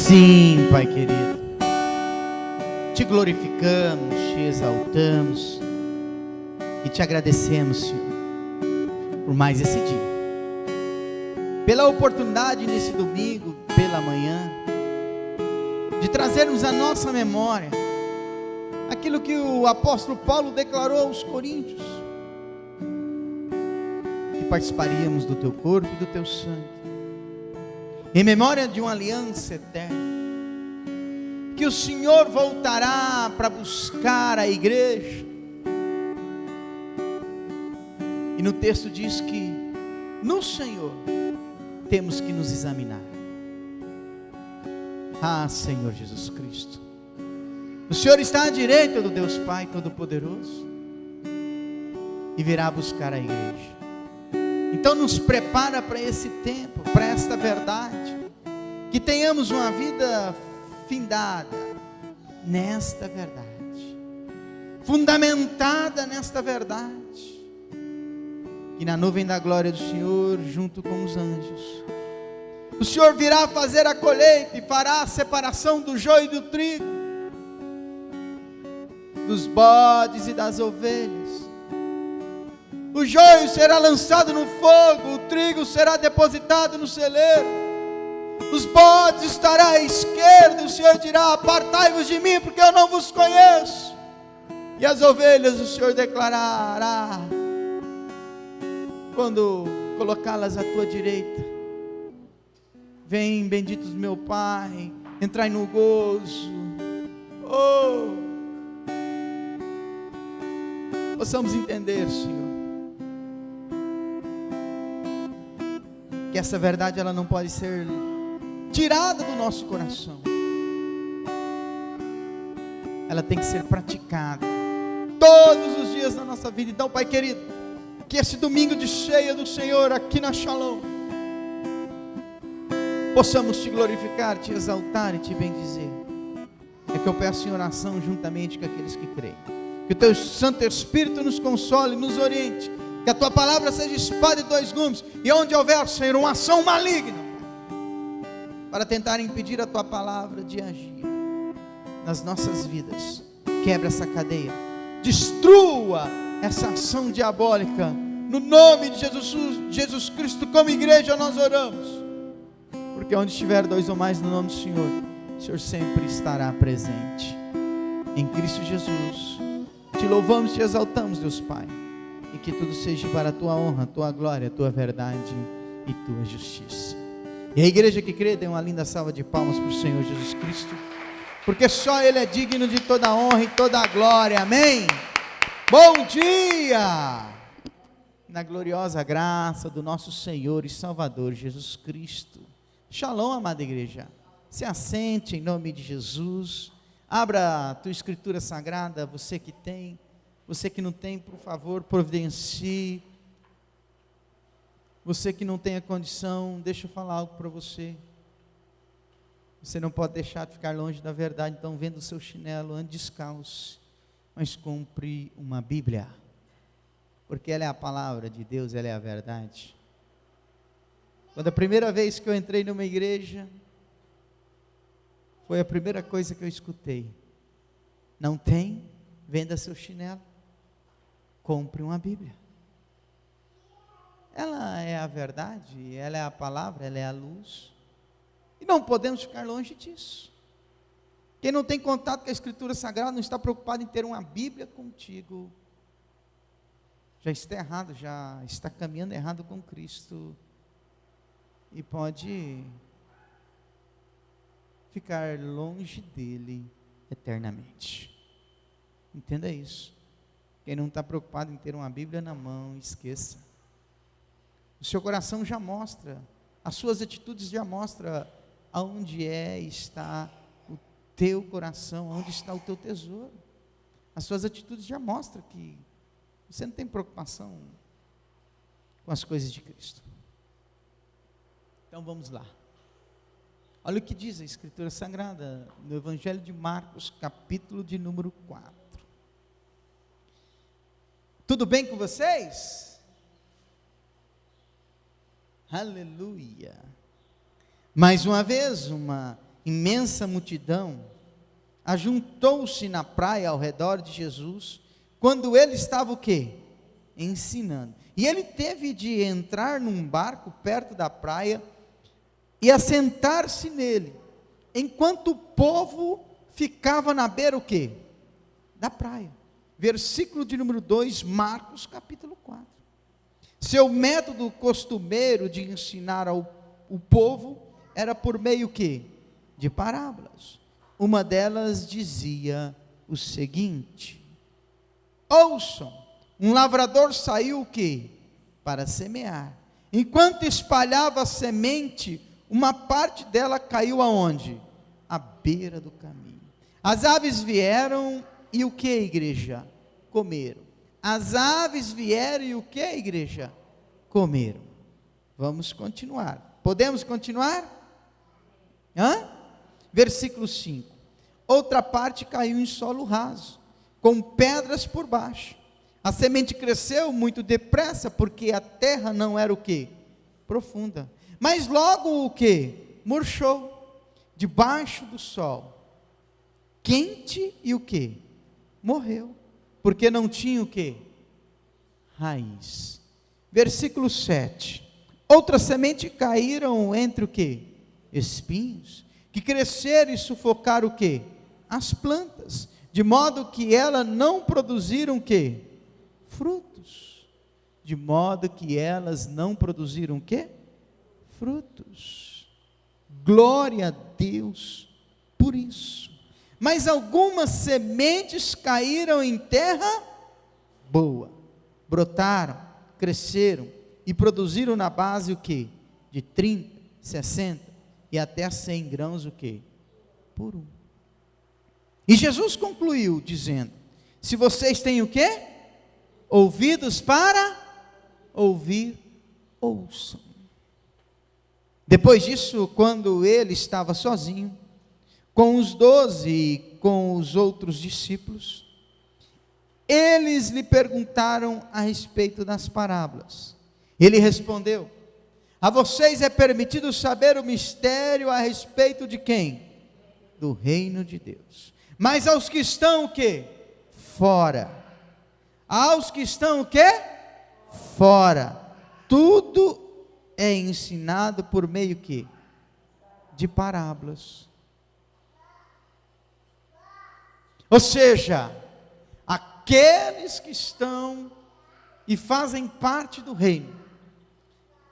Sim, Pai querido, te glorificamos, te exaltamos e te agradecemos, Senhor, por mais esse dia, pela oportunidade nesse domingo, pela manhã, de trazermos à nossa memória aquilo que o apóstolo Paulo declarou aos Coríntios, que participaríamos do teu corpo e do teu sangue, em memória de uma aliança eterna, que o Senhor voltará para buscar a igreja. E no texto diz que no Senhor temos que nos examinar. Ah, Senhor Jesus Cristo, o Senhor está à direita do Deus Pai Todo-Poderoso e virá buscar a igreja. Então nos prepara para esse tempo, para esta verdade, que tenhamos uma vida findada nesta verdade, fundamentada nesta verdade, que na nuvem da glória do Senhor, junto com os anjos, o Senhor virá fazer a colheita e fará a separação do joio e do trigo, dos bodes e das ovelhas. O joio será lançado no fogo, o trigo será depositado no celeiro, os bodes estarão à esquerda, o Senhor dirá: apartai-vos de mim, porque eu não vos conheço. E as ovelhas o Senhor declarará, quando colocá-las à tua direita: vem, benditos meu Pai, entrai no gozo. Oh, possamos entender, Senhor, que essa verdade ela não pode ser tirada do nosso coração. Ela tem que ser praticada todos os dias da nossa vida. Então, Pai querido, que esse domingo de ceia do Senhor aqui na Shalom, possamos te glorificar, te exaltar e te bendizer. É que eu peço em oração juntamente com aqueles que creem. Que o teu Santo Espírito nos console, nos oriente, que a tua palavra seja espada de dois gumes, e onde houver, Senhor, uma ação maligna para tentar impedir a tua palavra de agir nas nossas vidas, quebra essa cadeia, destrua essa ação diabólica, no nome de Jesus Cristo. Como igreja nós oramos, porque onde estiver dois ou mais no nome do Senhor, o Senhor sempre estará presente. Em Cristo Jesus te louvamos, te exaltamos, Deus Pai, e que tudo seja para a tua honra, a tua glória, a tua verdade e tua justiça. E a igreja que crê, dê uma linda salva de palmas para o Senhor Jesus Cristo, porque só Ele é digno de toda a honra e toda a glória. Amém? Bom dia! Na gloriosa graça do nosso Senhor e Salvador Jesus Cristo. Shalom, amada igreja. Se assente em nome de Jesus. Abra a tua escritura sagrada, você que tem. Você que não tem, por favor, providencie. Você que não tem a condição, deixa eu falar algo para você. Você não pode deixar de ficar longe da verdade. Então venda o seu chinelo, ande descalço, mas compre uma Bíblia, porque ela é a palavra de Deus, ela é a verdade. Quando a primeira vez que eu entrei numa igreja, foi a primeira coisa que eu escutei: não tem? Venda seu chinelo, compre uma Bíblia. Ela é a verdade, ela é a palavra, ela é a luz, e não podemos ficar longe disso. Quem não tem contato com a Escritura Sagrada, não está preocupado em ter uma Bíblia contigo, já está errado, já está caminhando errado com Cristo, e pode ficar longe dele eternamente. Entenda isso. Quem não está preocupado em ter uma Bíblia na mão, esqueça. O seu coração já mostra, as suas atitudes já mostram aonde está o teu coração, onde está o teu tesouro. As suas atitudes já mostram que você não tem preocupação com as coisas de Cristo. Então vamos lá. Olha o que diz a Escritura Sagrada no Evangelho de Marcos, capítulo de número 4. Tudo bem com vocês? Aleluia. Mais uma vez, uma imensa multidão ajuntou-se na praia ao redor de Jesus, quando ele estava o quê? Ensinando. E ele teve de entrar num barco perto da praia e assentar-se nele, enquanto o povo ficava na beira o quê? Da praia. Versículo de número 2, Marcos capítulo 4. Seu método costumeiro de ensinar o povo era por meio quê? De parábolas. Uma delas dizia o seguinte: ouçam, um lavrador saiu o quê? Para semear. Enquanto espalhava a semente, uma parte dela caiu aonde? À beira do caminho. As aves vieram e o que, igreja? Comeram. As aves vieram e o que, igreja? Comeram. Vamos continuar. Podemos continuar? Versículo 5. Outra parte caiu em solo raso, com pedras por baixo. A semente cresceu muito depressa, porque a terra não era o que? Profunda. Mas logo o que? Murchou, debaixo do sol. Quente e o que? Morreu, porque não tinha o que? Raiz. Versículo 7. Outra semente caíram entre o que? Espinhos, que cresceram e sufocaram o que? As plantas, de modo que elas não produziram o que? Frutos. De modo que elas não produziram o que? Frutos. Glória a Deus por isso. Mas algumas sementes caíram em terra boa, brotaram, cresceram e produziram na base o que? De 30, 60 e até 100 grãos o que? Por um. E Jesus concluiu dizendo: se vocês têm o que? Ouvidos para ouvir, ouçam. Depois disso, quando ele estava sozinho, com os 12 e com os outros discípulos, eles lhe perguntaram a respeito das parábolas. Ele respondeu: a vocês é permitido saber o mistério a respeito de quem? Do reino de Deus. Mas aos que estão o quê? Fora. Aos que estão o quê? Fora. Tudo é ensinado por meio que? De parábolas. Ou seja, aqueles que estão e fazem parte do reino,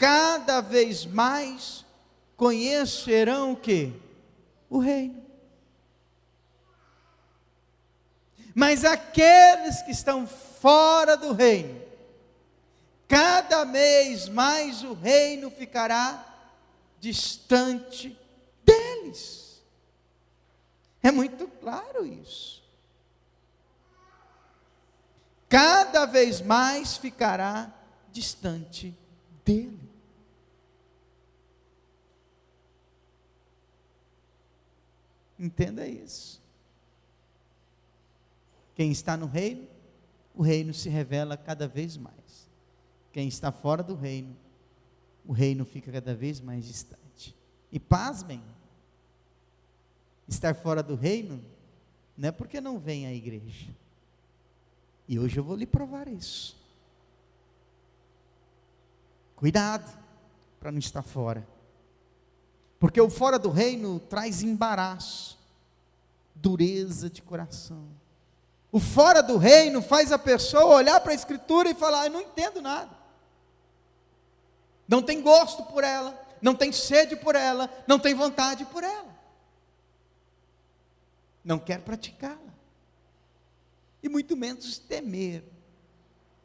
cada vez mais conhecerão o que? O reino. Mas aqueles que estão fora do reino, cada vez mais o reino ficará distante deles. É muito claro isso. Cada vez mais ficará distante dele. Entenda isso. Quem está no reino, o reino se revela cada vez mais. Quem está fora do reino, o reino fica cada vez mais distante. E pasmem, estar fora do reino não é porque não vem à igreja. E hoje eu vou lhe provar isso. Cuidado para não estar fora. Porque o fora do reino traz embaraço, dureza de coração. O fora do reino faz a pessoa olhar para a Escritura e falar: eu não entendo nada. Não tem gosto por ela, não tem sede por ela, não tem vontade por ela. Não quer praticá-la. E muito menos temer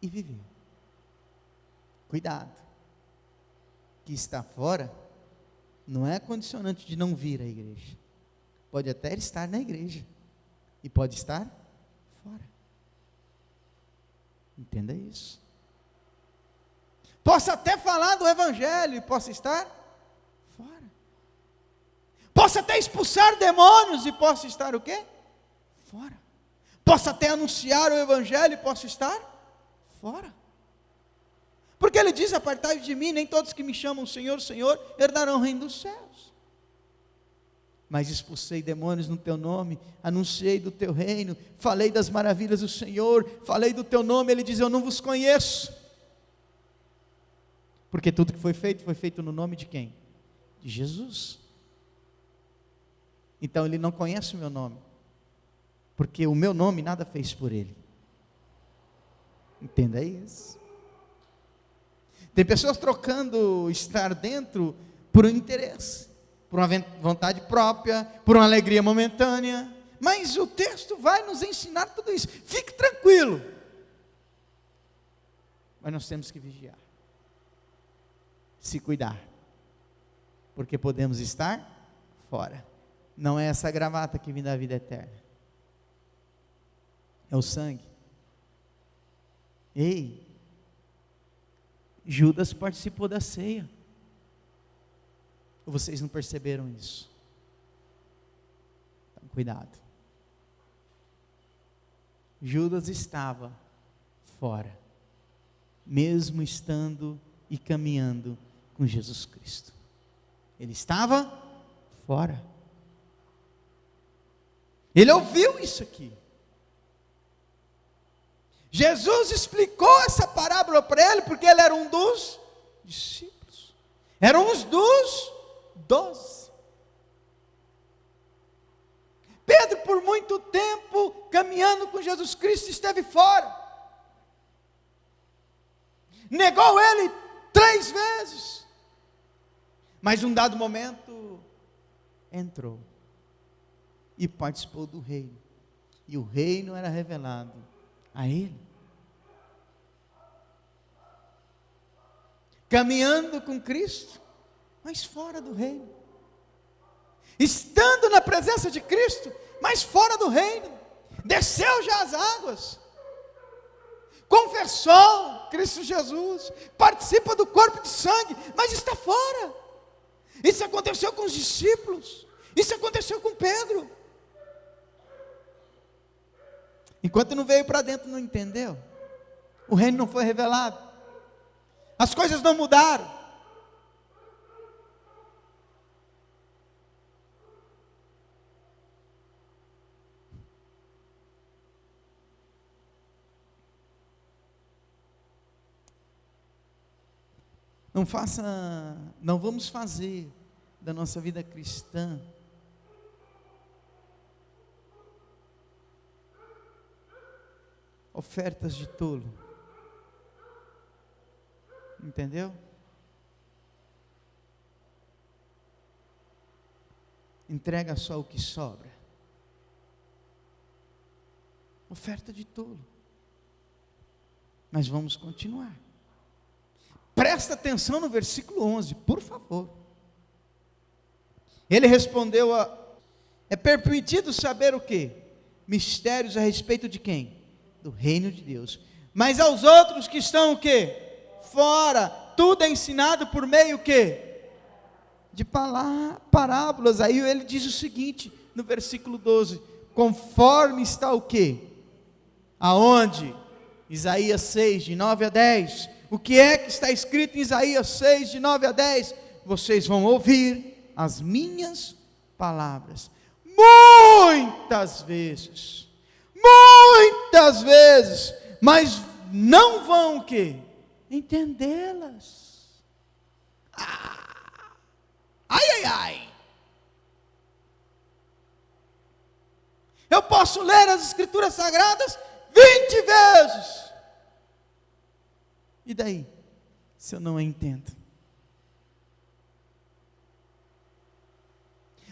e viver. Cuidado. Que está fora não é condicionante de não vir à igreja. Pode até estar na igreja e pode estar fora. Entenda isso. Posso até falar do evangelho e posso estar fora. Posso até expulsar demônios e posso estar o quê? Fora. Posso até anunciar o evangelho e posso estar fora. Porque ele diz: apartai de mim, nem todos que me chamam Senhor, Senhor, herdarão o reino dos céus. mas expulsei demônios no teu nome, anunciei do teu reino, falei das maravilhas do Senhor, falei do teu nome. Ele diz: eu não vos conheço, porque tudo que foi feito no nome de quem? De Jesus. Então ele não conhece o meu nome, porque o meu nome nada fez por ele. Entenda isso. Tem pessoas trocando estar dentro por um interesse, por uma vontade própria, por uma alegria momentânea. Mas o texto vai nos ensinar tudo isso. Fique tranquilo. Mas nós temos que vigiar, se cuidar, porque podemos estar fora. Não é essa gravata que me dá a vida eterna, é o sangue. Ei, Judas participou da ceia. Ou vocês não perceberam isso? Então, cuidado. Judas estava fora, mesmo estando e caminhando com Jesus Cristo. Ele estava fora. Ele ouviu isso aqui. Jesus explicou essa parábola para ele, porque ele era um dos discípulos, era um dos 12. Pedro, por muito tempo, caminhando com Jesus Cristo, esteve fora, negou ele 3 vezes, mas num dado momento, entrou, e participou do reino, e o reino era revelado a ele. Caminhando com Cristo, mas fora do reino, estando na presença de Cristo, mas fora do reino. Desceu já as águas, confessou Cristo Jesus, participa do corpo de sangue, mas está fora. Isso aconteceu com os discípulos, isso aconteceu com Pedro. Enquanto não veio para dentro, não entendeu, o reino não foi revelado, as coisas não mudaram. Não vamos fazer da nossa vida cristã ofertas de tolo, entendeu? Entrega só o que sobra, oferta de tolo. Mas vamos continuar. Presta atenção no versículo 11, por favor. Ele respondeu: é permitido saber o quê? Mistérios a respeito de quem? Do reino de Deus. Mas aos outros que estão o quê? Fora, tudo é ensinado por meio o quê? De parábolas. Aí ele diz o seguinte, no versículo 12, conforme está o quê? Aonde? Isaías 6, de 9 a 10. O que é que está escrito em Isaías 6, de 9 a 10? Vocês vão ouvir as minhas palavras, muitas vezes, mas não vão o quê? Entendê-las. Ai. Eu posso ler as Escrituras Sagradas 20 vezes. E daí, se eu não a entendo?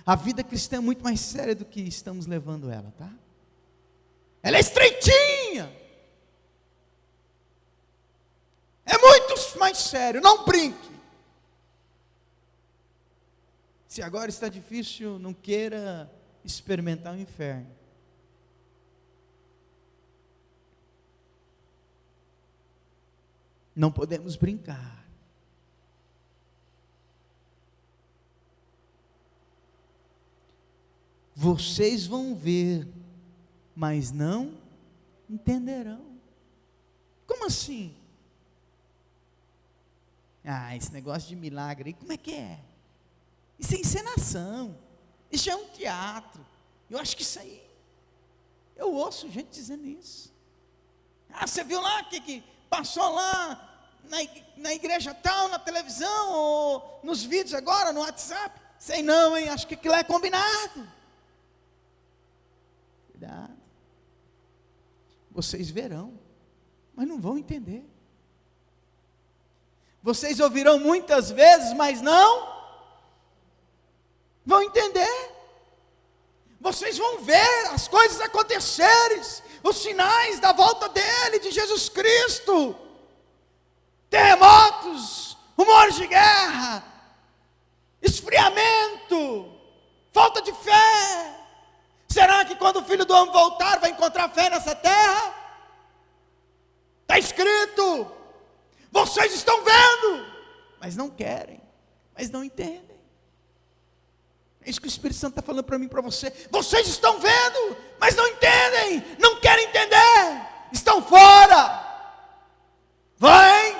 A vida cristã é muito mais séria do que estamos levando ela, tá? Ela é estreitinha. É muito mais sério, não brinque. Se agora está difícil, não queira experimentar o inferno. Não podemos brincar. Vocês vão ver, mas não entenderão. Como assim? Esse negócio de milagre, como é que é? Isso é encenação. Isso é um teatro. Eu acho que isso aí, eu ouço gente dizendo isso. Você viu lá que passou lá na igreja tal, na televisão, ou nos vídeos agora, no WhatsApp? Sei não, hein? Acho que aquilo é combinado. Cuidado. Vocês verão, mas não vão entender. Vocês ouvirão muitas vezes, mas não vão entender. Vocês vão ver as coisas acontecerem, os sinais da volta dele, de Jesus Cristo. Terremotos, rumores de guerra, esfriamento, falta de fé. Será que quando o Filho do Homem voltar, vai encontrar fé nessa terra? Está escrito. Vocês estão vendo, mas não querem, mas não entendem. É isso que o Espírito Santo está falando para mim e para você. Vocês estão vendo, mas não entendem, não querem entender, estão fora. Vem,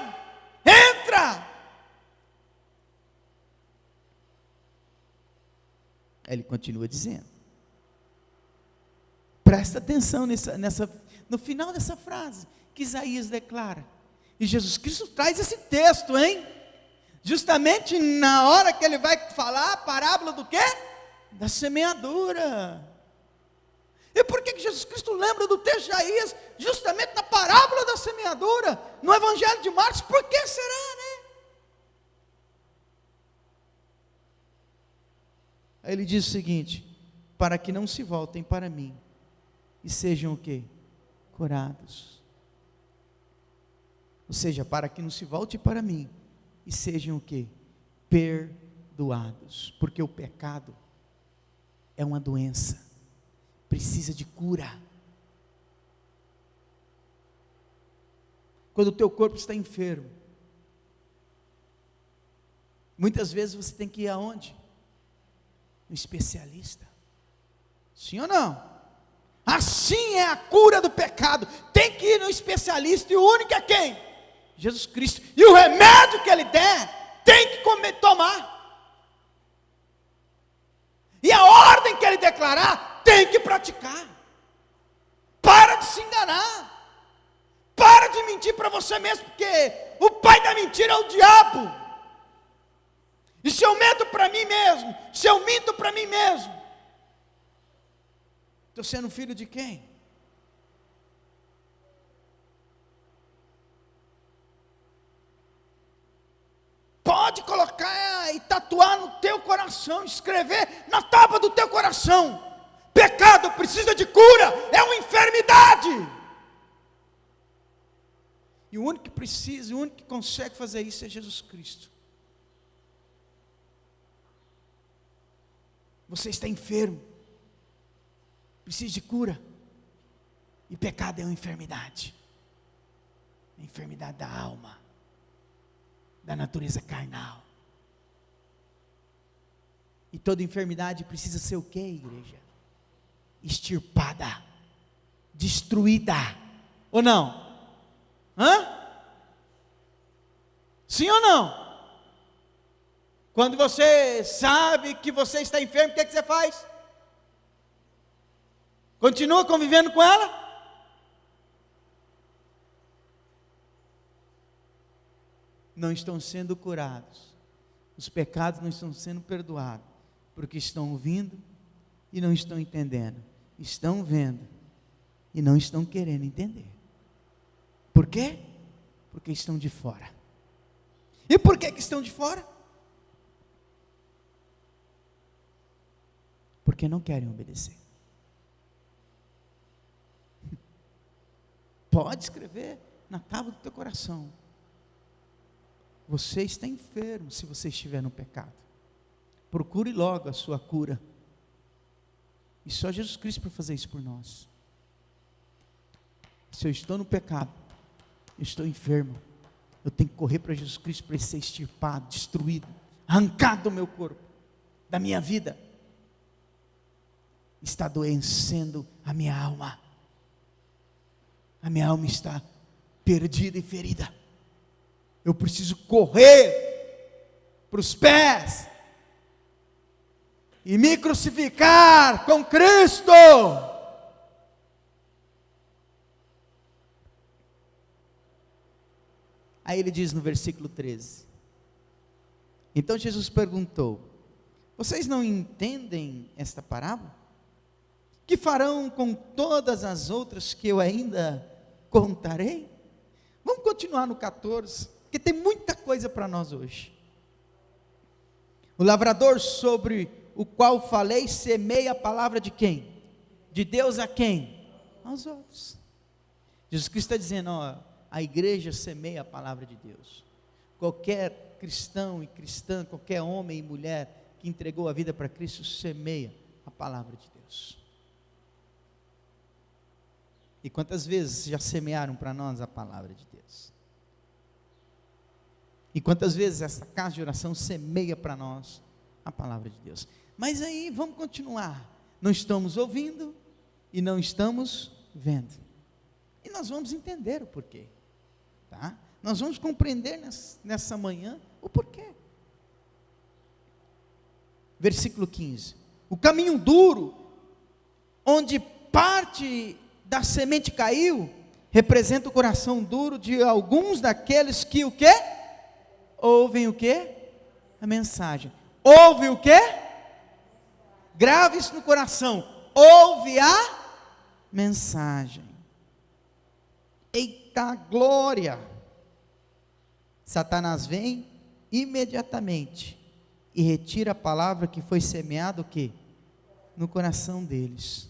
entra. Aí ele continua dizendo. Presta atenção no final dessa frase que Isaías declara. E Jesus Cristo traz esse texto, hein? Justamente na hora que ele vai falar a parábola do quê? Da semeadura. E por que Jesus Cristo lembra do texto de Isaías? Justamente na parábola da semeadura, no Evangelho de Marcos. Por que será, né? Aí ele diz o seguinte: para que não se voltem para mim e sejam o quê? Curados. Ou seja, para que não se volte para mim e sejam o quê? Perdoados. Porque o pecado é uma doença, precisa de cura. Quando o teu corpo está enfermo, muitas vezes você tem que ir aonde? No especialista. Sim ou não? Assim é a cura do pecado. Tem que ir no especialista, e o único é quem? Jesus Cristo. E o remédio que ele der, tem que tomar. E a ordem que ele declarar, tem que praticar. Para de se enganar. Para de mentir para você mesmo, porque o pai da mentira é o diabo. E se eu medo para mim mesmo, se eu minto para mim mesmo, estou sendo filho de quem? Pode colocar e tatuar no teu coração, escrever na tábua do teu coração: pecado precisa de cura, é uma enfermidade. E o único que precisa, o único que consegue fazer isso é Jesus Cristo. Você está enfermo, precisa de cura, e pecado é uma enfermidade da alma, da natureza carnal. E toda enfermidade precisa ser o que, igreja? Extirpada, destruída, ou não? Sim ou não? Quando você sabe que você está enfermo, o que você faz? Continua convivendo com ela? Não estão sendo curados, os pecados não estão sendo perdoados, porque estão ouvindo e não estão entendendo, estão vendo e não estão querendo entender. Por quê? Porque estão de fora. E por que estão de fora? Porque não querem obedecer. Pode escrever na tábua do teu coração: você está enfermo se você estiver no pecado. Procure logo a sua cura. E só Jesus Cristo para fazer isso por nós. Se eu estou no pecado, eu estou enfermo, eu tenho que correr para Jesus Cristo para ele ser extirpado, destruído, arrancado do meu corpo, da minha vida. Está adoecendo a minha alma. A minha alma está perdida e ferida. Eu preciso correr para os pés e me crucificar com Cristo. Aí ele diz no versículo 13: então Jesus perguntou: vocês não entendem esta parábola? Que farão com todas as outras que eu ainda contarei? Vamos continuar no 14, porque tem muita coisa para nós hoje. O lavrador sobre o qual falei semeia a palavra de quem? De Deus a quem? Aos outros. Jesus Cristo está dizendo, ó, a igreja semeia a palavra de Deus. Qualquer cristão e cristã, qualquer homem e mulher que entregou a vida para Cristo, semeia a palavra de Deus. E quantas vezes já semearam para nós a palavra de Deus? E quantas vezes essa casa de oração semeia para nós a palavra de Deus? Mas aí, vamos continuar. Não estamos ouvindo e não estamos vendo. E nós vamos entender o porquê. Tá? Nós vamos compreender nessa manhã o porquê. Versículo 15. O caminho duro, onde parte da semente caiu, representa o coração duro de alguns daqueles que o quê? Ouvem o quê? A mensagem. Ouve o quê? Grave isso no coração. Ouve a mensagem. Eita glória! Satanás vem imediatamente e retira a palavra que foi semeada o quê? No coração deles.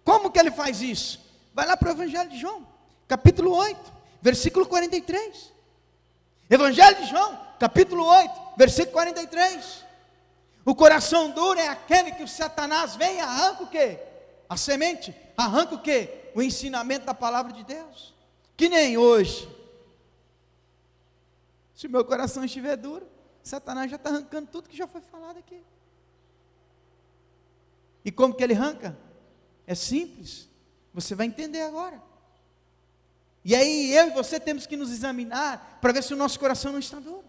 Como que ele faz isso? Vai lá para o Evangelho de João, capítulo 8, versículo 43. Evangelho de João, capítulo 8, versículo 43. O coração duro é aquele que o Satanás vem e arranca o quê? A semente, arranca o quê? O ensinamento da palavra de Deus. Que nem hoje. Se o meu coração estiver duro, Satanás já está arrancando tudo que já foi falado aqui. E como que ele arranca? É simples, você vai entender agora. E aí eu e você temos que nos examinar para ver se o nosso coração não está duro.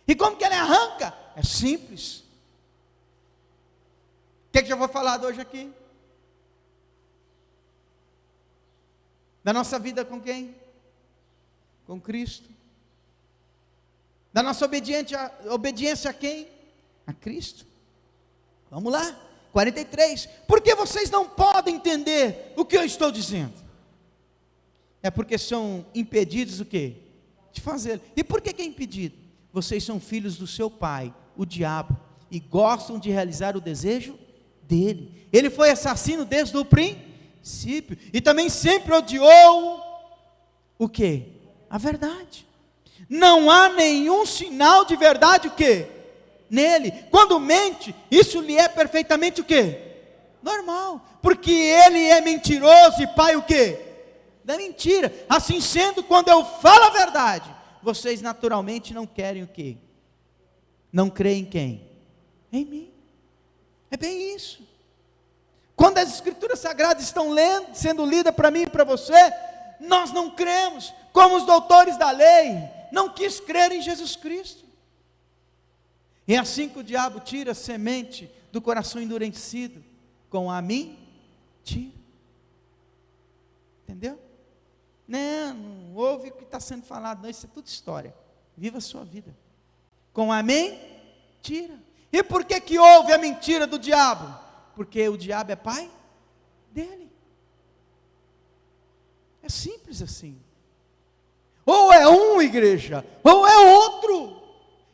E como que ele arranca? É simples. O que já foi falado hoje aqui? Da nossa vida com quem? Com Cristo. Da nossa obediência a quem? A Cristo. Vamos lá. 43, porque vocês não podem entender o que eu estou dizendo? É porque são impedidos o quê? De fazer. E por que é impedido? Vocês são filhos do seu pai, o diabo, e gostam de realizar o desejo dele. Ele foi assassino desde o princípio, e também sempre odiou o quê? A verdade. Não há nenhum sinal de verdade o quê? Nele. Quando mente, isso lhe é perfeitamente o quê? Normal, porque ele é mentiroso e pai o quê? Da mentira. Assim sendo, quando eu falo a verdade, vocês naturalmente não querem o quê? Não creem em quem? Em mim. É bem isso. Quando as escrituras sagradas estão sendo lidas para mim e para você, nós não cremos, como os doutores da lei não quis crer em Jesus Cristo. E é assim que o diabo tira a semente do coração endurecido, com a mentira. Entendeu? Não ouve o que está sendo falado, não, isso é tudo história. Viva a sua vida. Com a mentira. E por que ouve a mentira do diabo? Porque o diabo é pai dele. É simples assim. Ou é um, igreja, ou é outro.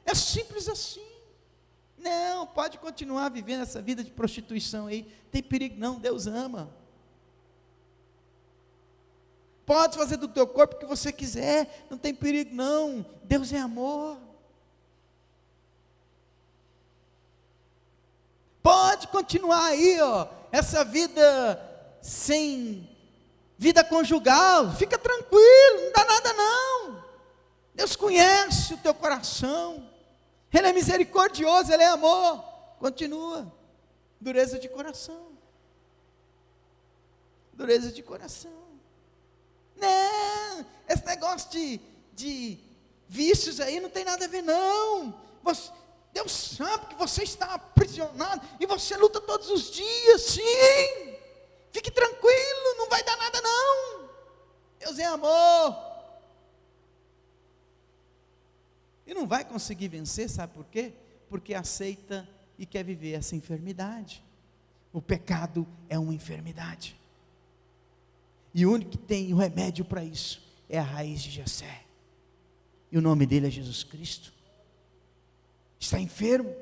É simples assim. Não, pode continuar vivendo essa vida de prostituição aí, tem perigo não, Deus ama. Pode fazer do teu corpo o que você quiser, não tem perigo não, Deus é amor. Pode continuar aí, ó, essa vida sem vida conjugal, fica tranquilo, não dá nada não. Deus conhece o teu coração. Ele é misericordioso, Ele é amor. Continua. Dureza de coração. Dureza de coração. Não, esse negócio de vícios aí não tem nada a ver não. Deus sabe que você está aprisionado e você luta todos os dias, sim. Fique tranquilo, não vai dar nada não. Deus é amor. E não vai conseguir vencer, sabe por quê? Porque aceita e quer viver essa enfermidade. O pecado é uma enfermidade. E o único que tem o remédio para isso é a raiz de Jessé. E o nome dele é Jesus Cristo. Está enfermo,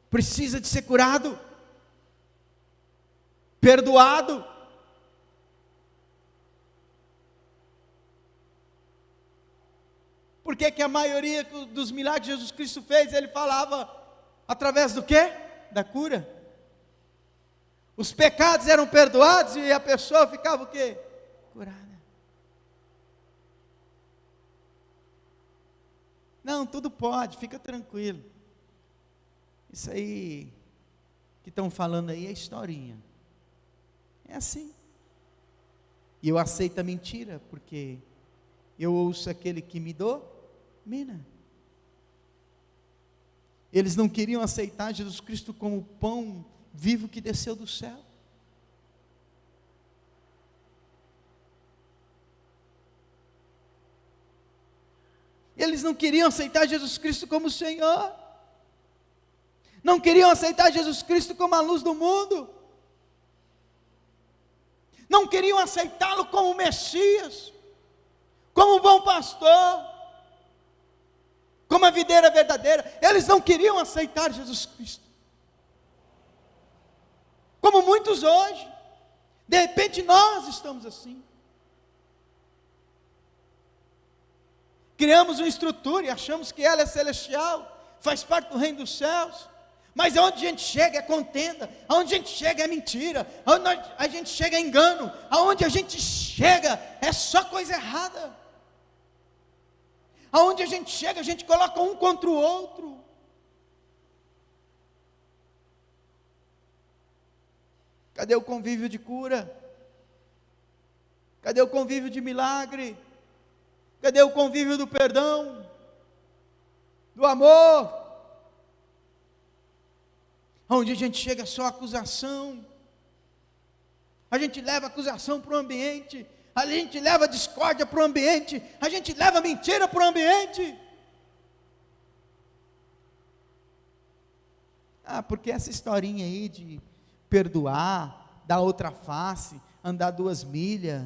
precisa de ser curado, perdoado. Por que a maioria dos milagres que Jesus Cristo fez, ele falava através do quê? Da cura. Os pecados eram perdoados e a pessoa ficava o quê? Curada. Não, tudo pode, fica tranquilo. Isso aí que estão falando aí é historinha. É assim. E eu aceito a mentira, porque eu ouço aquele que me domina. Eles não queriam aceitar Jesus Cristo como o pão vivo que desceu do céu. Eles não queriam aceitar Jesus Cristo como o Senhor. Não queriam aceitar Jesus Cristo como a luz do mundo. Não queriam aceitá-lo como o Messias, como o bom pastor, como a videira verdadeira. Eles não queriam aceitar Jesus Cristo. Como muitos hoje. De repente nós estamos assim. Criamos uma estrutura e achamos que ela é celestial, faz parte do reino dos céus. Mas aonde a gente chega é contenda, aonde a gente chega é mentira, aonde a gente chega é engano, aonde a gente chega é só coisa errada. Aonde a gente chega, a gente coloca um contra o outro. Cadê o convívio de cura? Cadê o convívio de milagre? Cadê o convívio do perdão? Do amor? Onde a gente chega só acusação, a gente leva acusação para o ambiente, a gente leva discórdia para o ambiente, a gente leva mentira para o ambiente. Porque essa historinha aí de perdoar, dar outra face, andar 2 milhas,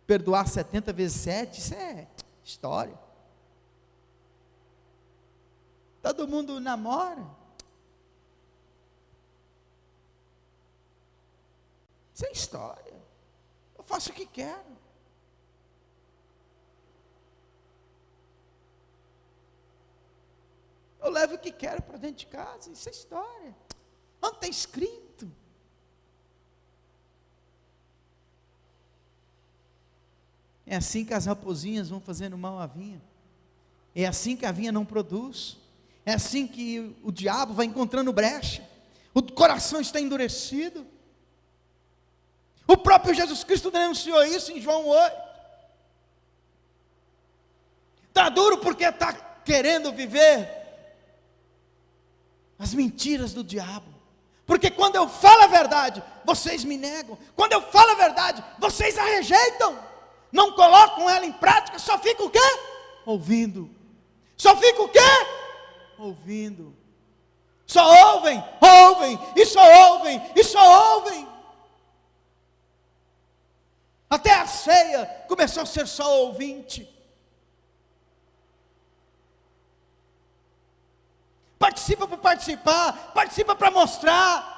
perdoar 70 vezes 7, isso é história. Todo mundo namora. Isso é história. Eu faço o que quero. Eu levo o que quero para dentro de casa. Isso é história. Onde está escrito? É assim que as raposinhas vão fazendo mal à vinha. É assim que a vinha não produz. É assim que o diabo vai encontrando brecha. O coração está endurecido. O próprio Jesus Cristo denunciou isso em João 8. Está duro porque está querendo viver as mentiras do diabo. Porque quando eu falo a verdade, vocês me negam. Quando eu falo a verdade, vocês a rejeitam. Não colocam ela em prática, só fica o quê? Ouvindo. Só fica o quê? Ouvindo. Só ouvem, e só ouvem, e só ouvem. Até a ceia começou a ser só ouvinte. Participa para participar, participa para mostrar,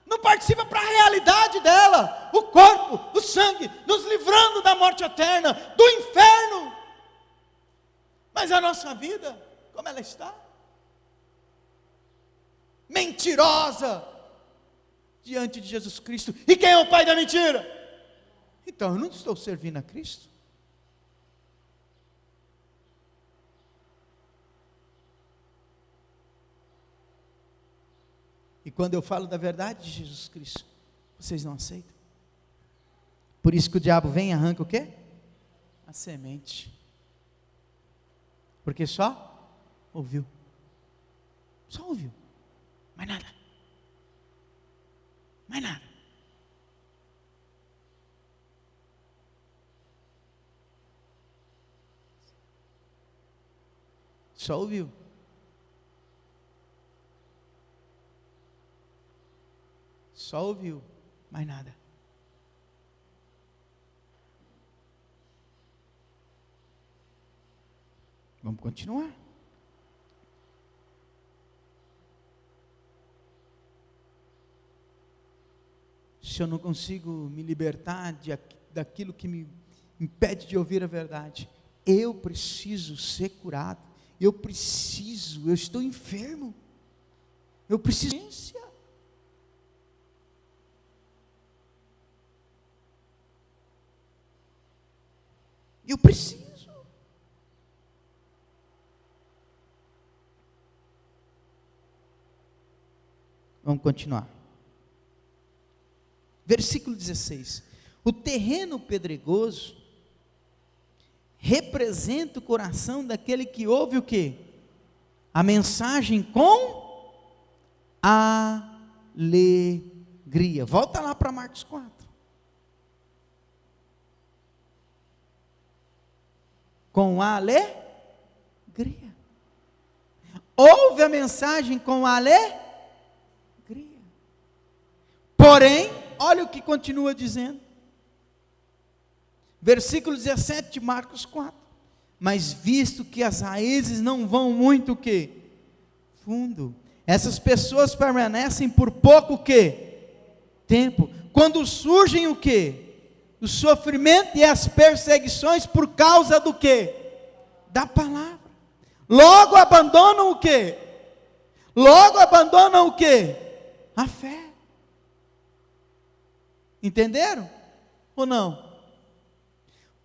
não participa para a realidade dela, o corpo, o sangue, nos livrando da morte eterna, do inferno. Mas a nossa vida, como ela está? Mentirosa, diante de Jesus Cristo. E quem é o pai da mentira? Então eu não estou servindo a Cristo. E quando eu falo da verdade de Jesus Cristo, vocês não aceitam. Por isso que o diabo vem e arranca o quê? A semente. Porque só ouviu. Só ouviu. Mais nada. Mais nada. Só ouviu. Só ouviu. Mais nada. Vamos continuar. Se eu não consigo me libertar daquilo que me impede de ouvir a verdade, eu preciso ser curado. Eu estou enfermo. Eu preciso. Eu preciso. Vamos continuar. Versículo 16. O terreno pedregoso representa o coração daquele que ouve o quê? A mensagem com alegria. Volta lá para Marcos 4. Com alegria. Ouve a mensagem com alegria. Porém, olha o que continua dizendo. Versículo 17 de Marcos 4. Mas visto que as raízes não vão muito o quê? Fundo. Essas pessoas permanecem por pouco o quê? Tempo. Quando surgem o quê? O sofrimento e as perseguições por causa do quê? Da palavra. Logo abandonam o quê? Logo abandonam o quê? A fé. Entenderam? Ou não?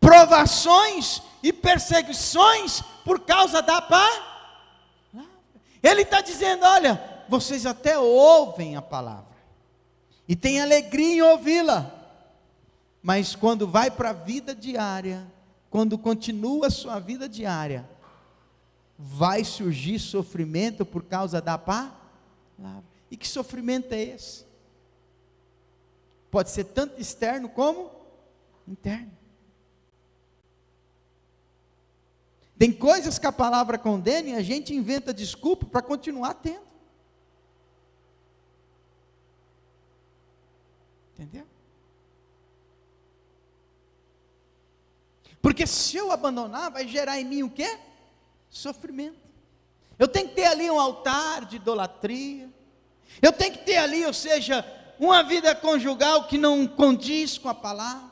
Provações e perseguições por causa da palavra. Ele está dizendo, olha, vocês até ouvem a palavra, e têm alegria em ouvi-la, mas quando vai para a vida diária, quando continua a sua vida diária, vai surgir sofrimento por causa da palavra. E que sofrimento é esse? Pode ser tanto externo como interno. Tem coisas que a palavra condena e a gente inventa desculpa para continuar tendo. Entendeu? Porque se eu abandonar, vai gerar em mim o quê? Sofrimento. Eu tenho que ter ali um altar de idolatria. Eu tenho que ter ali, ou seja, uma vida conjugal que não condiz com a palavra.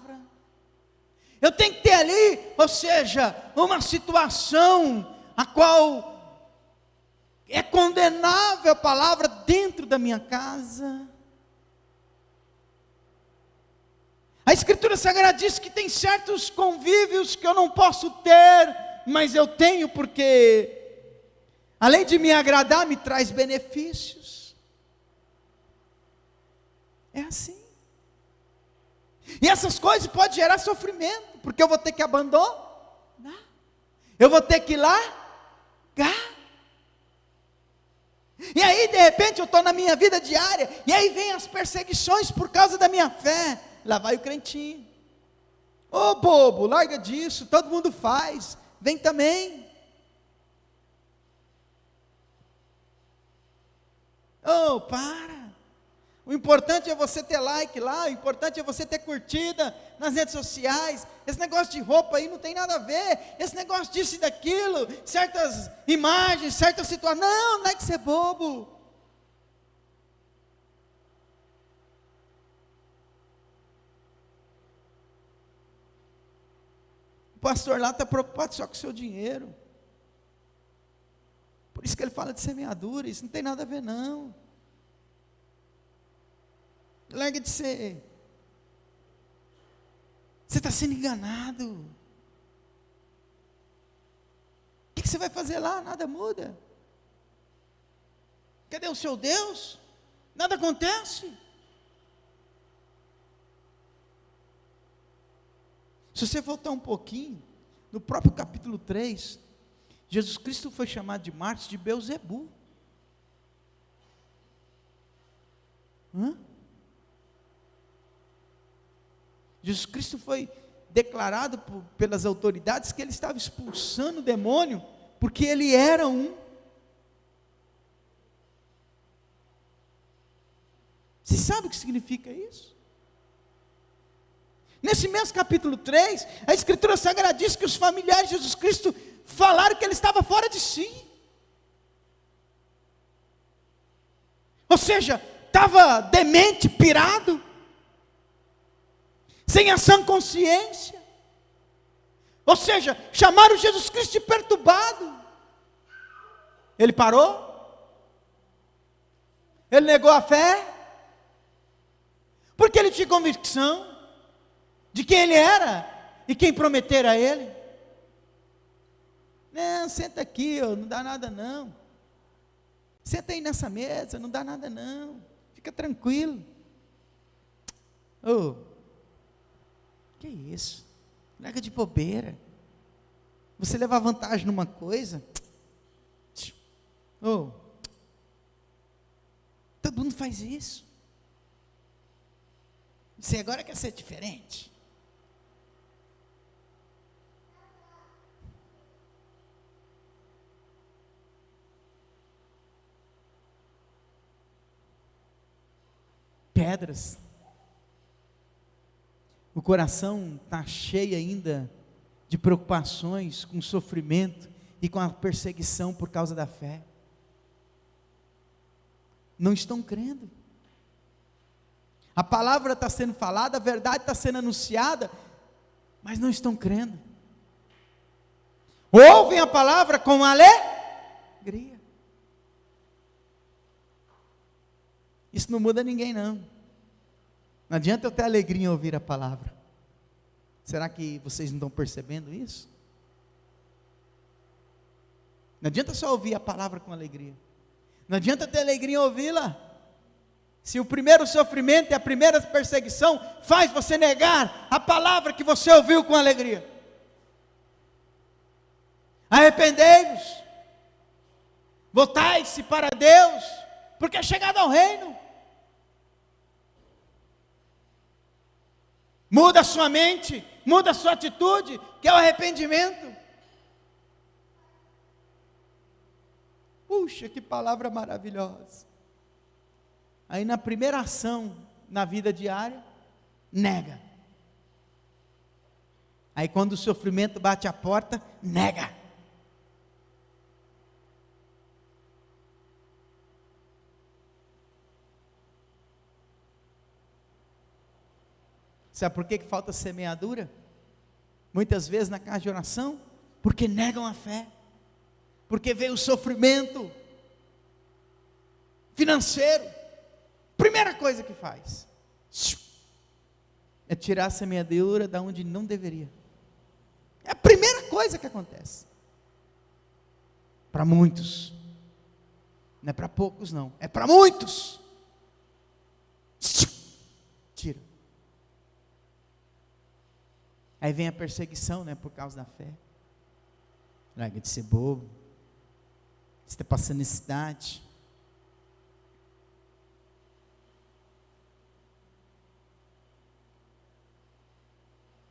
Eu tenho que ter ali, ou seja, uma situação a qual é condenável a palavra dentro da minha casa. A Escritura Sagrada diz que tem certos convívios que eu não posso ter, mas eu tenho porque, além de me agradar, me traz benefícios. É assim. E essas coisas podem gerar sofrimento, porque eu vou ter que abandonar, eu vou ter que largar. E aí de repente eu estou na minha vida diária, e aí vem as perseguições por causa da minha fé. Lá vai o crentinho, ô bobo, larga disso, todo mundo faz, vem também. Oh, para. O importante é você ter like lá, o importante é você ter curtida nas redes sociais. Esse negócio de roupa aí não tem nada a ver, esse negócio disso e daquilo, certas imagens, certas situações. Não é que você é bobo. O pastor lá está preocupado só com o seu dinheiro. Por isso que ele fala de semeadura, isso não tem nada a ver não. Larga de ser. Você está sendo enganado. O que você vai fazer lá? Nada muda. Cadê o seu Deus? Nada acontece. Se você voltar um pouquinho, no próprio capítulo 3, Jesus Cristo foi chamado de Mártir de Beelzebu. Jesus Cristo foi declarado pelas autoridades que ele estava expulsando o demônio, porque ele era um. Você sabe o que significa isso? Nesse mesmo capítulo 3, a Escritura Sagrada diz que os familiares de Jesus Cristo falaram que ele estava fora de si. Ou seja, estava demente, pirado, sem ação consciência. Ou seja, chamaram Jesus Cristo de perturbado. Ele parou? Ele negou a fé? Porque ele tinha convicção de quem ele era e quem prometera a ele. Não, senta aqui, não dá nada não. Senta aí nessa mesa, não dá nada não. Fica tranquilo. Que isso? Larga de bobeira. Você levar vantagem numa coisa. Todo mundo faz isso. Você agora quer ser diferente? Pedras. O coração está cheio ainda de preocupações, com sofrimento e com a perseguição por causa da fé. Não estão crendo. A palavra está sendo falada, a verdade está sendo anunciada, mas não estão crendo. Ouvem a palavra com alegria. Isso não muda ninguém não. Não adianta eu ter alegria em ouvir a palavra. Será que vocês não estão percebendo isso? Não adianta só ouvir a palavra com alegria. Não adianta ter alegria em ouvi-la. Se o primeiro sofrimento e a primeira perseguição faz você negar a palavra que você ouviu com alegria. Arrependei-vos, voltai-se para Deus, porque é chegado ao reino. Muda a sua mente, muda a sua atitude, que é o arrependimento. Puxa, que palavra maravilhosa. Aí na primeira ação, na vida diária, nega. Aí quando o sofrimento bate a porta, nega. Sabe por que falta semeadura? Muitas vezes na casa de oração, porque negam a fé, porque veio o sofrimento financeiro. Primeira coisa que faz é tirar a semeadura da onde não deveria. É a primeira coisa que acontece. Para muitos, não é para poucos não, é para muitos. Tira. Aí vem a perseguição, né, por causa da fé. Larga de ser bobo. Você está passando necessidade.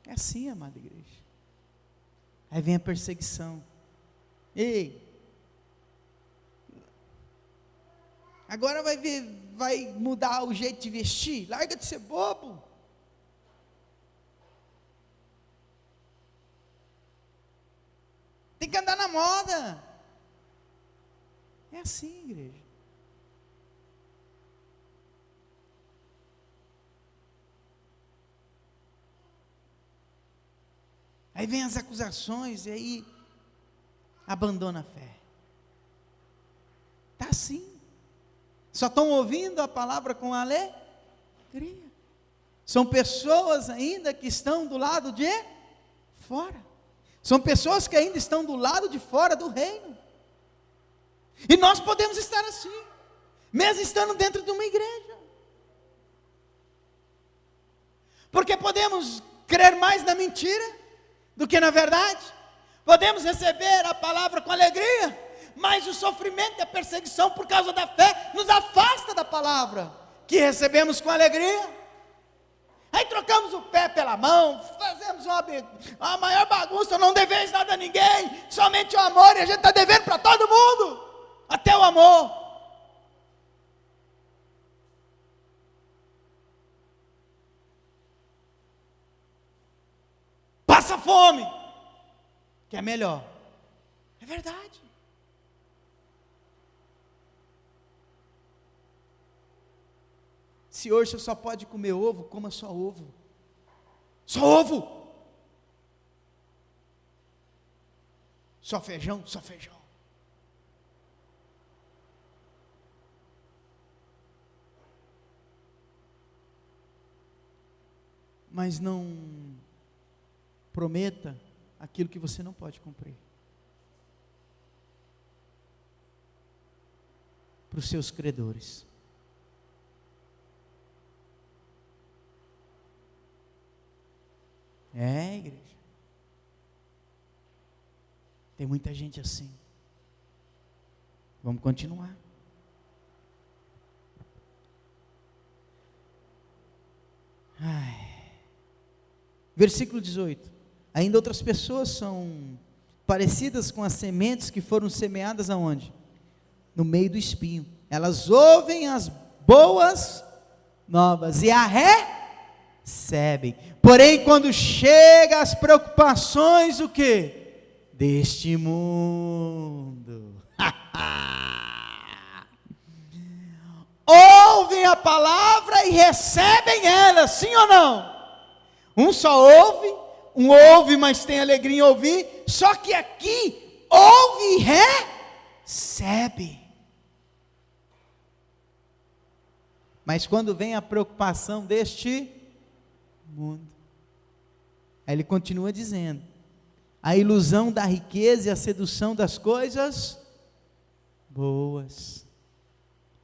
É assim, amada igreja. Aí vem a perseguição. Ei, agora vai mudar o jeito de vestir? Larga de ser bobo. Tem que andar na moda. É assim, igreja. Aí vem as acusações e aí abandona a fé. Está assim. Só estão ouvindo a palavra com alegria. São pessoas ainda que estão do lado de fora. São pessoas que ainda estão do lado de fora do reino. E nós podemos estar assim, mesmo estando dentro de uma igreja. Porque podemos crer mais na mentira do que na verdade. Podemos receber a palavra com alegria, mas o sofrimento e a perseguição por causa da fé nos afasta da palavra que recebemos com alegria. Aí trocamos o pé pela mão, fazemos uma maior bagunça, não devemos nada a ninguém, somente o amor, e a gente está devendo para todo mundo, até o amor. Passa fome, que é melhor. É verdade. Se hoje você só pode comer ovo, coma só ovo. Só ovo. Só feijão, só feijão. Mas não prometa aquilo que você não pode cumprir. Para os seus credores. Igreja. Tem muita gente assim. Vamos continuar. Versículo 18. Ainda outras pessoas são parecidas com as sementes que foram semeadas aonde? No meio do espinho. Elas ouvem as boas novas e a recebem. Porém, quando chega as preocupações, o quê? Deste mundo. Ouvem a palavra e recebem ela, sim ou não? Um só ouve, um ouve, mas tem alegria em ouvir, só que aqui, ouve e recebe. Mas quando vem a preocupação deste mundo, aí ele continua dizendo, a ilusão da riqueza e a sedução das coisas boas,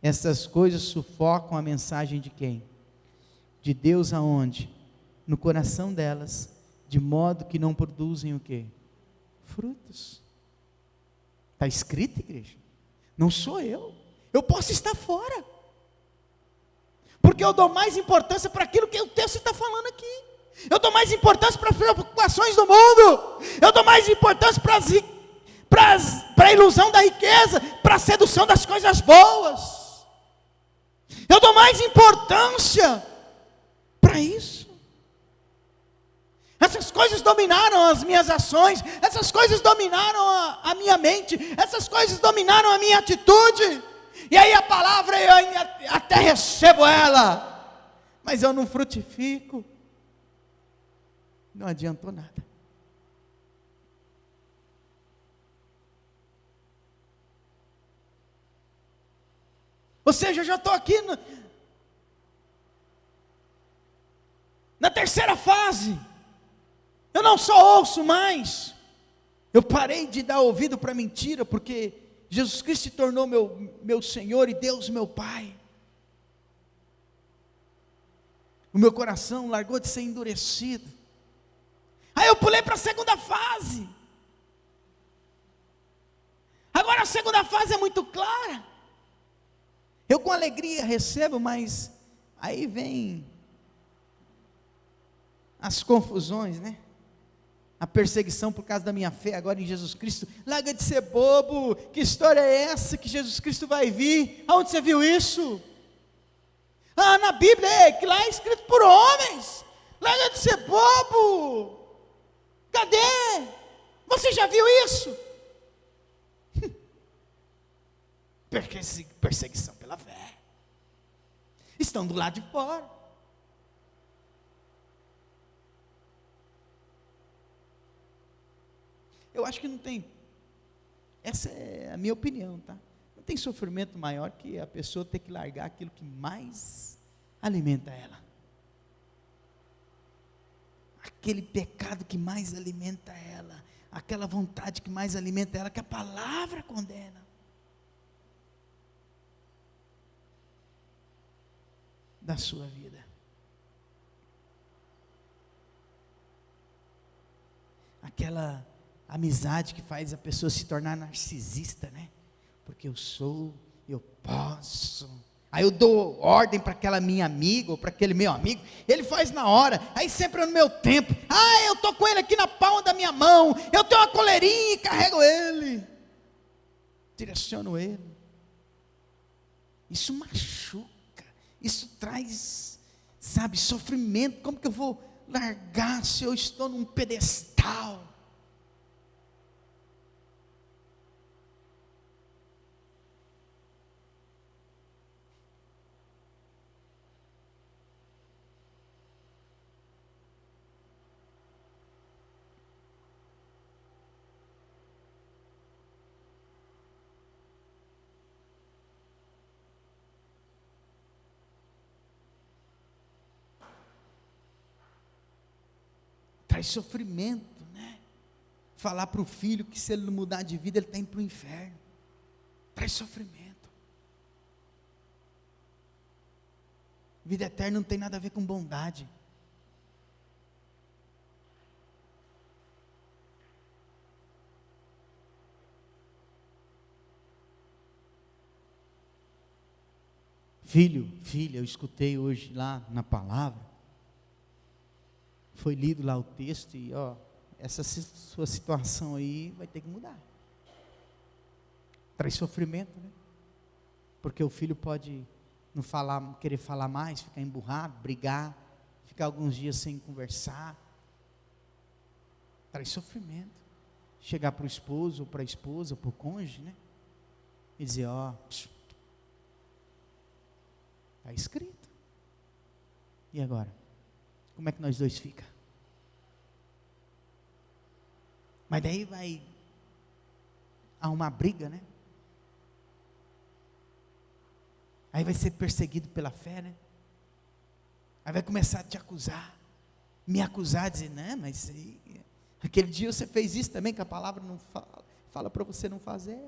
essas coisas sufocam a mensagem de quem? De Deus aonde? No coração delas, de modo que não produzem o quê? Frutos. Está escrito, igreja? Não sou eu posso estar fora, porque eu dou mais importância para aquilo que o texto está falando aqui. Eu dou mais importância para as preocupações do mundo. Eu dou mais importância para a ilusão da riqueza, para a sedução das coisas boas. Eu dou mais importância para isso. Essas coisas dominaram as minhas ações, essas coisas dominaram a minha mente, essas coisas dominaram a minha atitude. E aí a palavra eu até recebo ela, mas eu não frutifico. Não adiantou nada. Ou seja, eu já estou aqui na terceira fase. Eu não só ouço mais. Eu parei de dar ouvido para mentira, porque Jesus Cristo se tornou meu Senhor e Deus meu Pai. O meu coração largou de ser endurecido. Aí eu pulei para a segunda fase. Agora a segunda fase é muito clara. Eu com alegria recebo, mas aí vem as confusões, né? A perseguição por causa da minha fé agora em Jesus Cristo. Larga de ser bobo. Que história é essa que Jesus Cristo vai vir? Aonde você viu isso? Na Bíblia, que lá é escrito por homens. Larga de ser bobo. Cadê? Você já viu isso? Perseguição pela fé. Estão do lado de fora. Eu acho que não tem, essa é a minha opinião, tá? Não tem sofrimento maior que a pessoa ter que largar aquilo que mais alimenta ela. Aquele pecado que mais alimenta ela, aquela vontade que mais alimenta ela, que a palavra condena. Da sua vida. Aquela amizade que faz a pessoa se tornar narcisista, né? Porque eu posso, Aí eu dou ordem para aquela minha amiga, ou para aquele meu amigo, ele faz na hora, aí sempre é no meu tempo. Eu estou com ele aqui na palma da minha mão, eu tenho uma coleirinha e carrego ele, direciono ele. Isso machuca, isso traz, sofrimento. Como que eu vou largar se eu estou num pedestal? Traz sofrimento, né? Falar para o filho que se ele não mudar de vida, ele está indo para o inferno. Traz sofrimento. Vida eterna não tem nada a ver com bondade. Filho, filha, eu escutei hoje lá na palavra, foi lido lá o texto e essa sua situação aí vai ter que mudar. Traz sofrimento, né? Porque o filho pode não falar, querer falar mais, ficar emburrado, brigar, ficar alguns dias sem conversar. Traz sofrimento. Chegar para o esposo, ou para a esposa, ou para o cônjuge, né? E dizer, está escrito. E agora? Como é que nós dois fica? Mas daí vai arrumar briga, né? Aí vai ser perseguido pela fé, né? Aí vai começar a te acusar, me acusar, dizer, não, mas aquele dia você fez isso também, que a palavra não fala para você não fazer.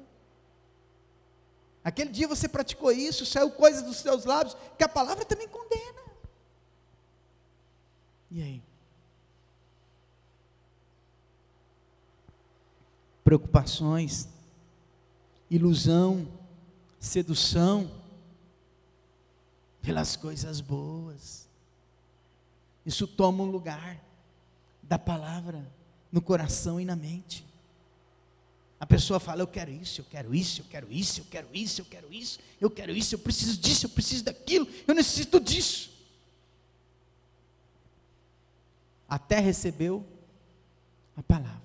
Aquele dia você praticou isso, saiu coisa dos seus lábios, que a palavra também condena. E aí? Preocupações, ilusão, sedução pelas coisas boas. Isso toma um lugar da palavra no coração e na mente. A pessoa fala, eu quero isso, eu quero isso, eu quero isso, eu quero isso, eu quero isso, eu quero isso, eu preciso disso, eu preciso daquilo, eu necessito disso. Até recebeu a palavra.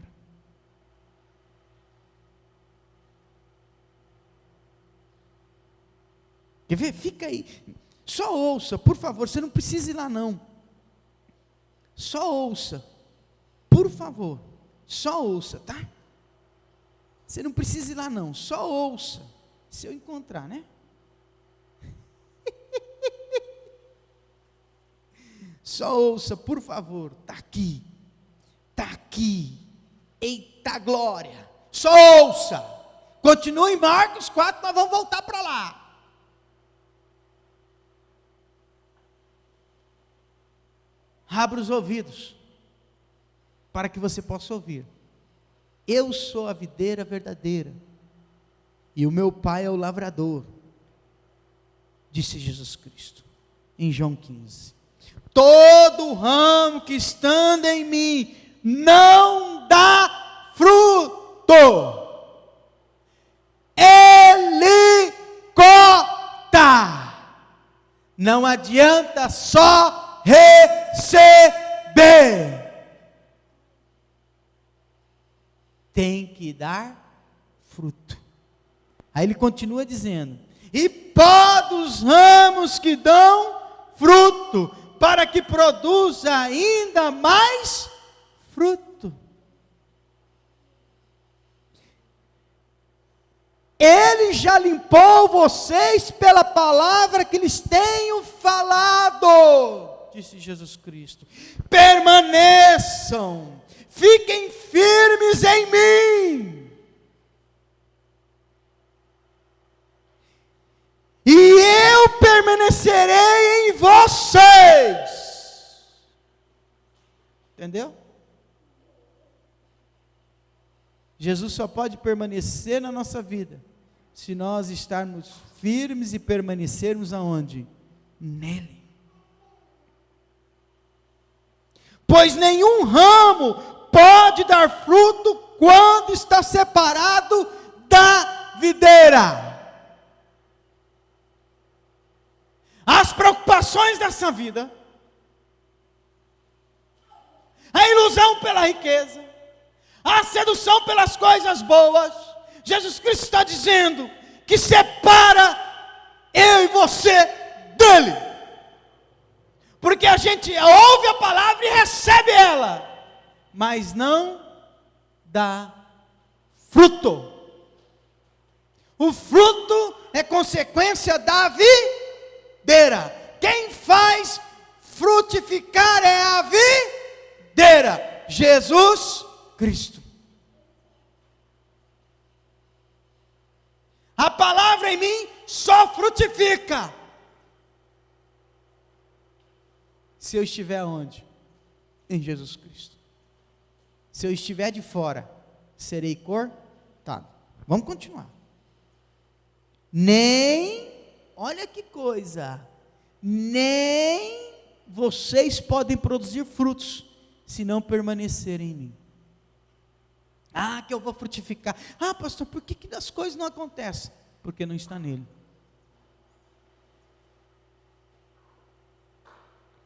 Quer ver? Fica aí, só ouça, por favor, você não precisa ir lá não. Só ouça, por favor, só ouça, tá? Você não precisa ir lá não, só ouça, se eu encontrar, né? Só ouça, por favor, está aqui, eita glória, só ouça, continue em Marcos 4, nós vamos voltar para lá. Abra os ouvidos, para que você possa ouvir. Eu sou a videira verdadeira, e o meu pai é o lavrador, disse Jesus Cristo, em João 15. Todo ramo que estando em mim, não dá fruto, ele corta. Não adianta só receber, tem que dar fruto. Aí ele continua dizendo, e poda os ramos que dão fruto, para que produza ainda mais fruto. Ele já limpou vocês pela palavra que lhes tenho falado, disse Jesus Cristo. Permaneçam, fiquem firmes em mim, e eu permanecerei em vocês. Entendeu? Jesus só pode permanecer na nossa vida se nós estarmos firmes e permanecermos aonde? Nele. Pois nenhum ramo pode dar fruto quando está separado da videira. As preocupações dessa vida, a ilusão pela riqueza, a sedução pelas coisas boas, Jesus Cristo está dizendo que separa eu e você dele, porque a gente ouve a palavra e recebe ela, mas não dá fruto. O fruto é consequência da videira. Quem faz frutificar é a videira, Jesus Cristo. A palavra em mim só frutifica se eu estiver onde? Em Jesus Cristo. Se eu estiver de fora, serei cortado. Vamos continuar. Nem, olha que coisa, nem vocês podem produzir frutos se não permanecerem em mim. Ah, que eu vou frutificar. Ah, pastor, por que as coisas não acontecem? Porque não está nele.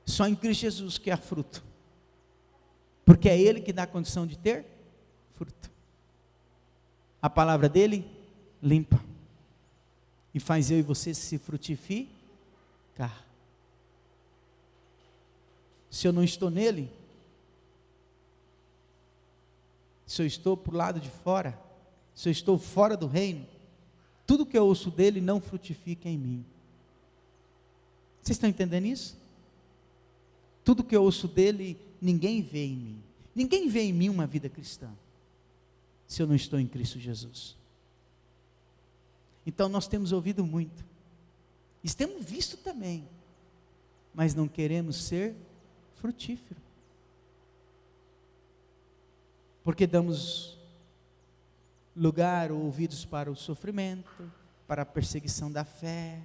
Só em Cristo Jesus que há fruto. Porque é Ele que dá a condição de ter fruto. A palavra dele limpa. E faz eu e você se frutificar. Se eu não estou nele, se eu estou para o lado de fora, se eu estou fora do reino, tudo que eu ouço dele não frutifica em mim. Vocês estão entendendo isso? Tudo que eu ouço dele, ninguém vê em mim. Ninguém vê em mim uma vida cristã, se eu não estou em Cristo Jesus. Então nós temos ouvido muito, e temos visto também, mas não queremos ser frutíferos, porque damos lugar ou ouvidos para o sofrimento, para a perseguição da fé,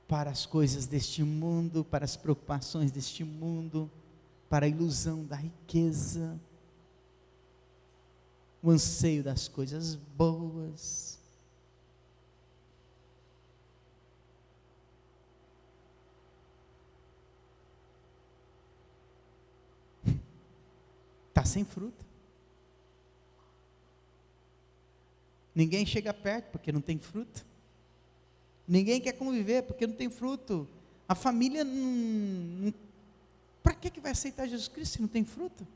para as coisas deste mundo, para as preocupações deste mundo, para a ilusão da riqueza, o anseio das coisas boas. Está sem fruto. Ninguém chega perto porque não tem fruto. Ninguém quer conviver porque não tem fruto. A família não para que vai aceitar Jesus Cristo se não tem fruto?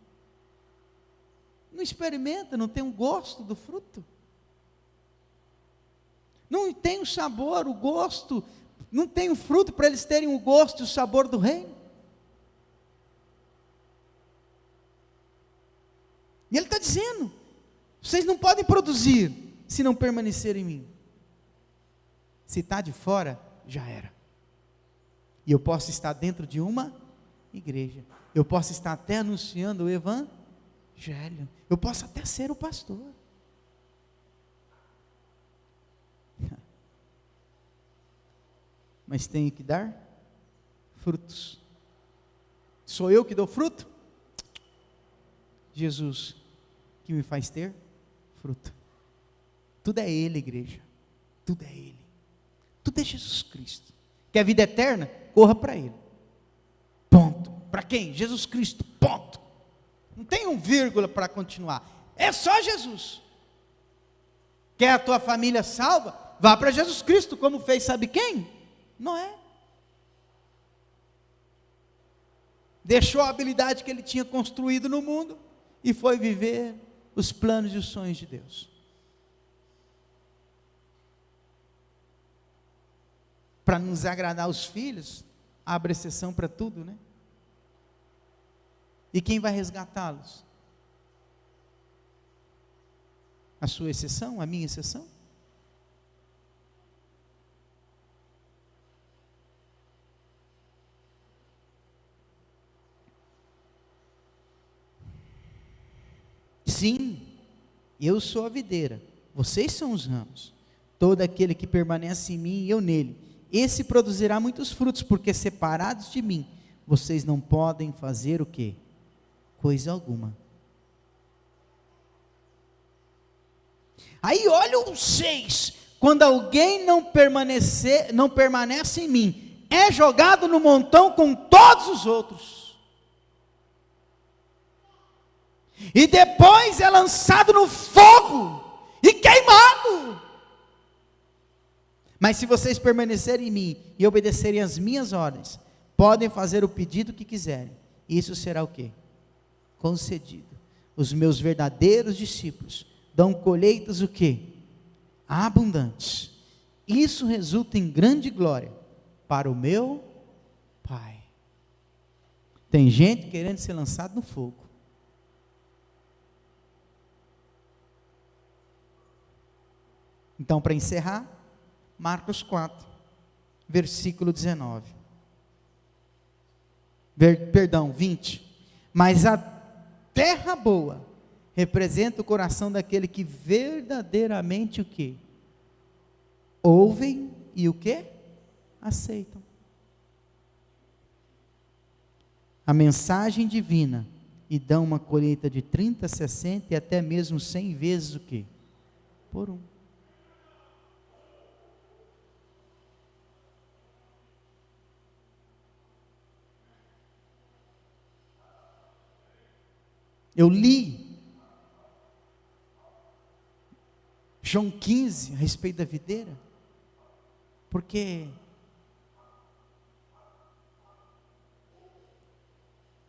Não experimenta, não tem um gosto do fruto. Não tem o sabor, o gosto, não tem o fruto para eles terem o gosto e o sabor do reino. E ele está dizendo, vocês não podem produzir se não permanecerem em mim. Se está de fora, já era. E eu posso estar dentro de uma igreja. Eu posso estar até anunciando o evangelho. Eu posso até ser o pastor. Mas tenho que dar frutos. Sou eu que dou fruto? Jesus que me faz ter fruto. Tudo é Ele, igreja. Tudo é Ele. Tudo é Jesus Cristo. Quer vida eterna? Corra para Ele. Ponto. Para quem? Jesus Cristo. Ponto. Não tem um vírgula para continuar. É só Jesus. Quer a tua família salva? Vá para Jesus Cristo, como fez sabe quem? Noé. Deixou a habilidade que ele tinha construído no mundo e foi viver os planos e os sonhos de Deus. Para nos agradar os filhos, abre exceção para tudo, né? E quem vai resgatá-los? A sua exceção? A minha exceção? Sim, eu sou a videira, vocês são os ramos. Todo aquele que permanece em mim e eu nele, esse produzirá muitos frutos, porque separados de mim, vocês não podem fazer o quê? Coisa alguma. Aí olha o 6, quando alguém não permanece em mim, é jogado no montão com todos os outros, e depois é lançado no fogo, e queimado. Mas se vocês permanecerem em mim, e obedecerem às minhas ordens, podem fazer o pedido que quiserem, isso será o quê? Concedido. Os meus verdadeiros discípulos dão colheitas o quê? Abundantes. Isso resulta em grande glória para o meu Pai. Tem gente querendo ser lançado no fogo. Então, para encerrar, Marcos 4, versículo 19. 20. Mas a terra boa representa o coração daquele que verdadeiramente o quê? Ouvem e o quê? Aceitam. A mensagem divina e dão uma colheita de 30, 60 e até mesmo 100 vezes o quê? Por um. Eu li João 15 a respeito da videira, porque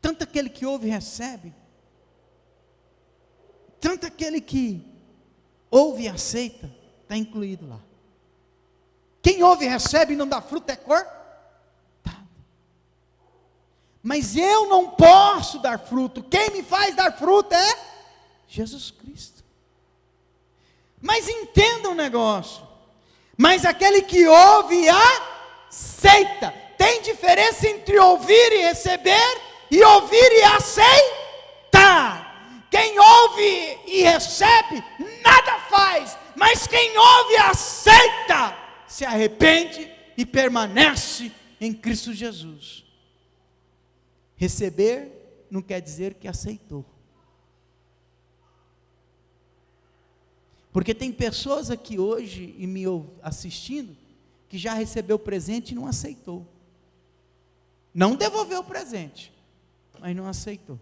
tanto aquele que ouve e recebe, tanto aquele que ouve e aceita, está incluído lá. Quem ouve e recebe e não dá fruto é cortado. Mas eu não posso dar fruto, quem me faz dar fruto é Jesus Cristo. Mas entenda um negócio, mas aquele que ouve e aceita, tem diferença entre ouvir e receber, e ouvir e aceitar. Quem ouve e recebe, nada faz, mas quem ouve e aceita, se arrepende e permanece em Cristo Jesus. Receber não quer dizer que aceitou. Porque tem pessoas aqui hoje, e me assistindo, que já recebeu o presente e não aceitou. Não devolveu o presente, mas não aceitou.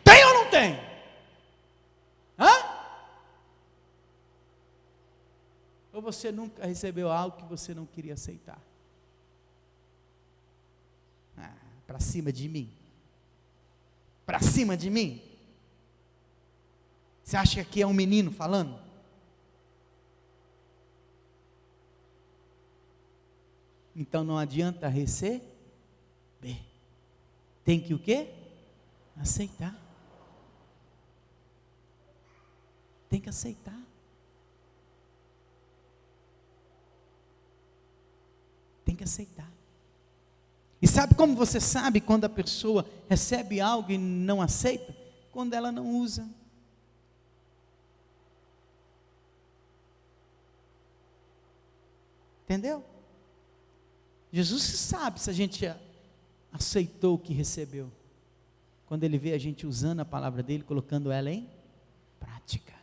Tem ou não tem? Hã? Ou você nunca recebeu algo que você não queria aceitar? Para cima de mim? Para cima de mim? Você acha que aqui é um menino falando? Então não adianta receber. Tem que o quê? Aceitar. Tem que aceitar. Tem que aceitar. E sabe como você sabe quando a pessoa recebe algo e não aceita? Quando ela não usa. Entendeu? Jesus sabe se a gente aceitou o que recebeu, quando Ele vê a gente usando a palavra dEle, colocando ela em prática.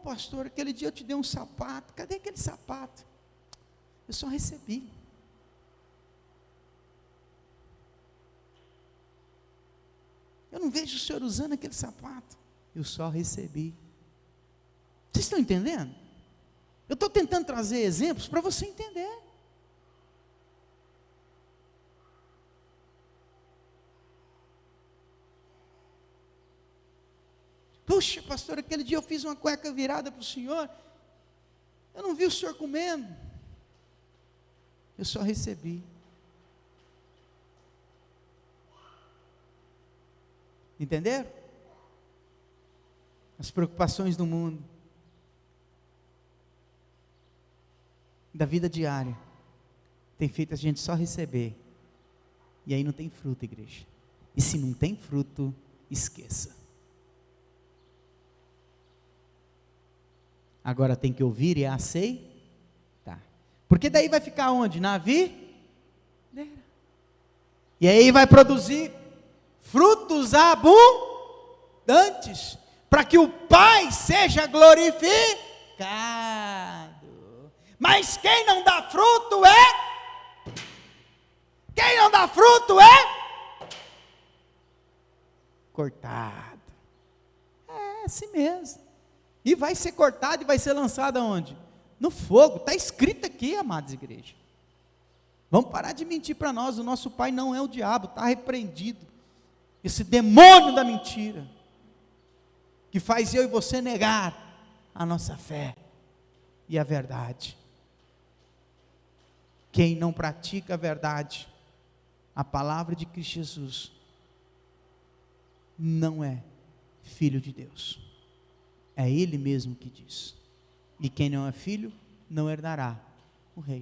Pastor, aquele dia eu te dei um sapato, cadê aquele sapato? Eu só recebi. Eu não vejo o senhor usando aquele sapato, eu só recebi. Vocês estão entendendo? Eu estou tentando trazer exemplos para você entender. Puxa, pastor, aquele dia eu fiz uma cueca virada para o senhor, eu não vi o senhor comendo, eu só recebi. Entenderam? As preocupações do mundo, da vida diária, tem feito a gente só receber. E aí não tem fruto, igreja. E se não tem fruto, esqueça. Agora tem que ouvir e aceitar. Porque daí vai ficar onde? Na videira. E aí vai produzir frutos abundantes, para que o Pai seja glorificado. Mas quem não dá fruto quem não dá fruto cortado. É assim mesmo. E vai ser cortado e vai ser lançado aonde? No fogo. Está escrito aqui, amados igreja. Vamos parar de mentir para nós. O nosso pai não é o diabo, está repreendido. Esse demônio da mentira, que faz eu e você negar a nossa fé e a verdade. Quem não pratica a verdade, a palavra de Cristo Jesus, não é filho de Deus. É Ele mesmo que diz. E quem não é filho, não herdará o reino.